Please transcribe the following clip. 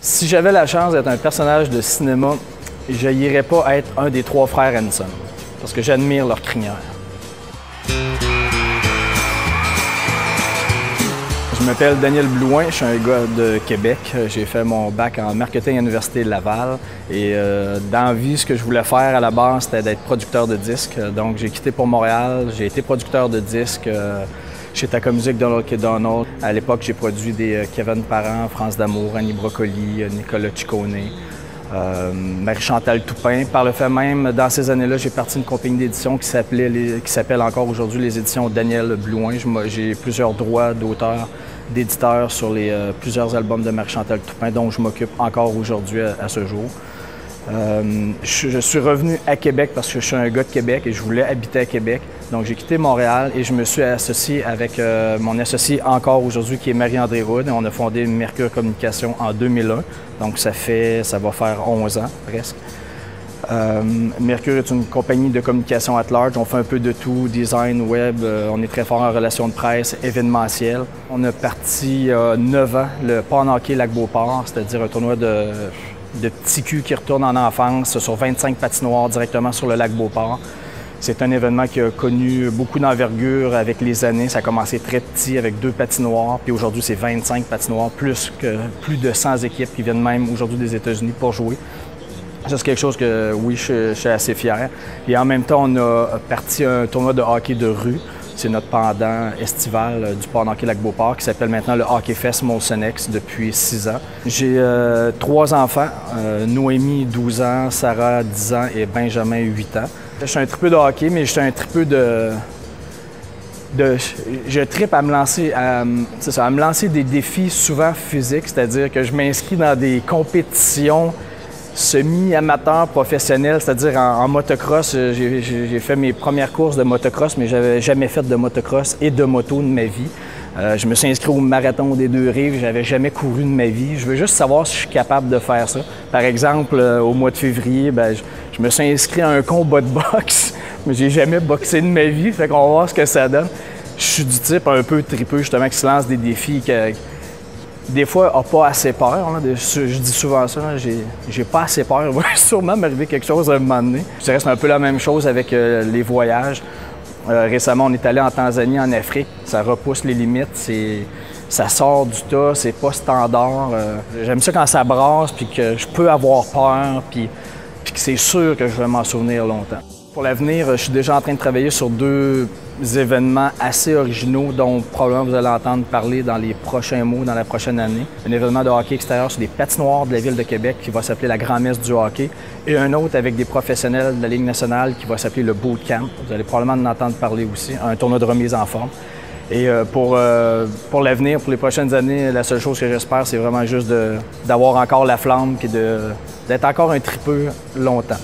Si j'avais la chance d'être un personnage de cinéma, je n'irais pas être un des trois frères Henson, parce que j'admire leur crinière. Je m'appelle Daniel Blouin, je suis un gars de Québec. J'ai fait mon bac en marketing à l'Université Laval. Et dans la vie, ce que je voulais faire à la base, c'était d'être producteur de disques. Donc j'ai quitté pour Montréal, j'ai été producteur de disques chez Tacomusic, Donald K. Donald. À l'époque, j'ai produit des Kevin Parent, France d'Amour, Annie Brocoli, Nicolas Ciccone, Marie-Chantal Toupin. Par le fait même, dans ces années-là, j'ai parti d'une compagnie d'édition qui s'appelle encore aujourd'hui les éditions Daniel Blouin. J'ai plusieurs droits d'auteur, d'éditeur sur plusieurs albums de Marie-Chantal Toupin, dont je m'occupe encore aujourd'hui à ce jour. Je suis revenu à Québec parce que je suis un gars de Québec et je voulais habiter à Québec. Donc j'ai quitté Montréal et je me suis associé avec mon associé encore aujourd'hui qui est Marie-André Roud. On a fondé Mercure Communication en 2001. Donc ça va faire 11 ans presque. Mercure est une compagnie de communication at large. On fait un peu de tout, design, web. On est très fort en relations de presse, événementiel. On a parti 9 ans le Port Hockey Lac-Beauport, c'est-à-dire un tournoi de petits culs qui retournent en enfance sur 25 patinoires directement sur le lac Beauport. C'est un événement qui a connu beaucoup d'envergure avec les années. Ça a commencé très petit avec 2 patinoires, puis aujourd'hui c'est 25 patinoires, plus de 100 équipes qui viennent même aujourd'hui des États-Unis pour jouer. Ça, c'est quelque chose que, oui, je suis assez fier. Et en même temps, on a parti un tournoi de hockey de rue. C'est notre pendant estival du Port Hockey Lac-Beauport qui s'appelle maintenant le Hockey Fest Molson-Ex depuis 6 ans. J'ai 3 enfants, Noémie, 12 ans, Sarah, 10 ans et Benjamin, 8 ans. Je suis un tripeux de hockey, mais je suis un tripeux je trippe à me lancer des défis souvent physiques, c'est-à-dire que je m'inscris dans des compétitions semi-amateur professionnel, c'est-à-dire en motocross. J'ai fait mes premières courses de motocross, mais j'avais jamais fait de motocross et de moto de ma vie. Je me suis inscrit au marathon des Deux-Rives, j'avais jamais couru de ma vie. Je veux juste savoir si je suis capable de faire ça. Par exemple, au mois de février, je me suis inscrit à un combat de boxe, mais j'ai jamais boxé de ma vie, fait qu'on va voir ce que ça donne. Je suis du type un peu tripeux, justement, qui se lance des défis des fois, n'a pas assez peur. Là. Je dis souvent ça, j'ai pas assez peur. Il va sûrement m'arriver quelque chose à un moment donné. Je dirais que c'est un peu la même chose avec les voyages. Récemment, on est allé en Tanzanie, en Afrique. Ça repousse les limites. Ça sort du tas, c'est pas standard. J'aime ça quand ça brasse, puis que je peux avoir peur, puis que c'est sûr que je vais m'en souvenir longtemps. Pour l'avenir, je suis déjà en train de travailler sur 2 événements assez originaux dont probablement vous allez entendre parler dans les prochains mois, dans la prochaine année. Un événement de hockey extérieur sur des patinoires de la Ville de Québec qui va s'appeler la Grand-Messe du hockey et un autre avec des professionnels de la Ligue nationale qui va s'appeler le Bootcamp. Vous allez probablement en entendre parler aussi, un tournoi de remise en forme. Et pour l'avenir, pour les prochaines années, la seule chose que j'espère, c'est vraiment juste d'avoir encore la flamme et d'être encore un tripeux longtemps.